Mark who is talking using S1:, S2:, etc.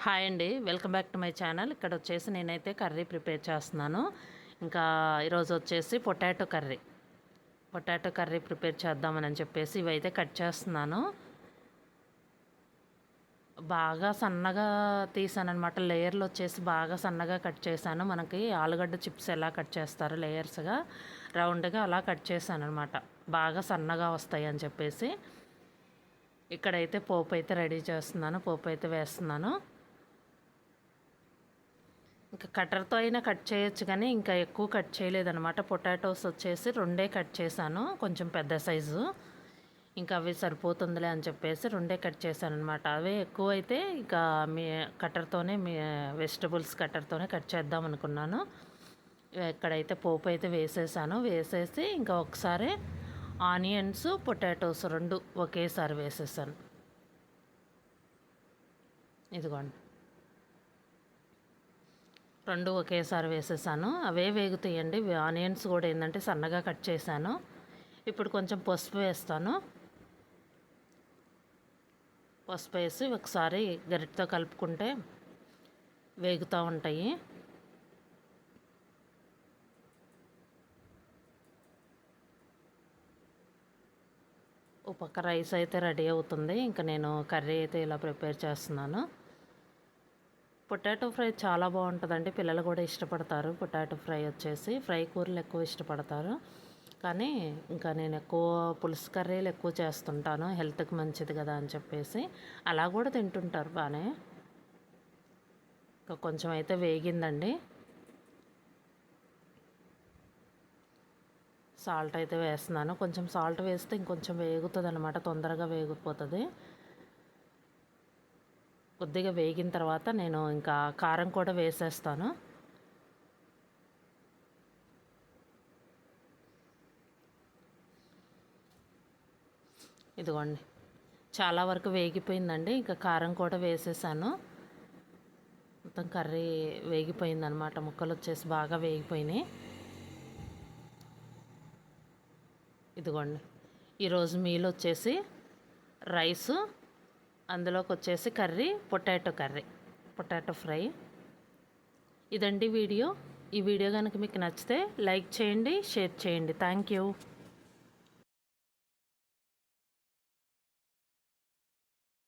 S1: Hi అండి, welcome back to my channel. ఇక్కడ వచ్చేసి నేనైతే కర్రీ ప్రిపేర్ చేస్తున్నాను. ఇంకా ఈరోజు వచ్చేసి పొటాటో కర్రీ ప్రిపేర్ చేద్దామని చెప్పేసి ఇవైతే కట్ చేస్తున్నాను. బాగా సన్నగా తీసానమాట. లేయర్లు వచ్చేసి బాగా సన్నగా కట్ చేశాను. మనకి ఆలుగడ్డ చిప్స్ ఎలా కట్ చేస్తారో లేయర్స్గా రౌండ్గా అలా కట్ చేశాను అనమాట. బాగా సన్నగా వస్తాయి అని చెప్పేసి ఇక్కడైతే పోపు అయితే రెడీ చేస్తున్నాను. పోపు అయితే వేస్తున్నాను. ఇంకా కట్టర్తో అయినా కట్ చేయొచ్చు, కానీ ఇంకా ఎక్కువ కట్ చేయలేదన్నమాట. పొటాటోస్ వచ్చేసి 2 కట్ చేశాను, కొంచెం పెద్ద సైజు. ఇంకా అవి సరిపోతుందిలే అని చెప్పేసి 2 కట్ చేశాను అనమాట. అవే ఎక్కువ అయితే ఇంకా కట్టర్తోనే వెజిటబుల్స్ కట్టర్తోనే కట్ చేద్దాం అనుకున్నాను. ఇక్కడైతే పోపు అయితే వేసేసి ఇంకా ఒకసారి ఆనియన్స్ పొటాటోస్ 2 ఒకేసారి వేసేసాను. ఇదిగోండి, 2 ఒకేసారి వేసేసాను. అవే వేగుతాయండి. ఆనియన్స్ కూడా ఏంటంటే సన్నగా కట్ చేశాను. ఇప్పుడు కొంచెం పసుపు వేస్తాను. పసుపు వేసి ఒకసారి గరిటతో కలుపుకుంటే వేగుతూ ఉంటాయి. ఓ పక్క రైస్ అయితే రెడీ అవుతుంది. ఇంకా నేను కర్రీ అయితే ఇలా ప్రిపేర్ చేస్తున్నాను. పొటాటో ఫ్రై చాలా బాగుంటుందండి. పిల్లలు కూడా ఇష్టపడతారు. పొటాటో ఫ్రై వచ్చేసి ఫ్రై కూరలు ఎక్కువ ఇష్టపడతారు. కానీ ఇంకా నేను ఎక్కువ పులుసు కర్రీలు ఎక్కువ చేస్తుంటాను, హెల్త్కి మంచిది కదా అని చెప్పేసి. అలా కూడా తింటుంటారు బాగానే. ఇంకా కొంచెం అయితే వేగిందండి. సాల్ట్ అయితే వేస్తున్నాను. కొంచెం సాల్ట్ వేస్తే ఇంకొంచెం వేగుతుంది అనమాట, తొందరగా వేగిపోతుంది. కొద్దిగా వేగిన తర్వాత నేను ఇంకా కారం కూడా వేసేస్తాను. ఇదిగోండి, చాలా వరకు వేగిపోయిందండి. ఇంకా కారం కూడా వేసేసాను. మొత్తం కర్రీ వేగిపోయిందనమాట. ముక్కలు వచ్చేసి బాగా వేగిపోయినాయి. ఇదిగోండి, ఈరోజు మీల్ వచ్చేసి రైసు, అందులోకి వచ్చేసి పొటాటో ఫ్రై. ఇదండి వీడియో. ఈ వీడియో కనుక మీకు నచ్చితే లైక్ చేయండి, షేర్ చేయండి. Thank you.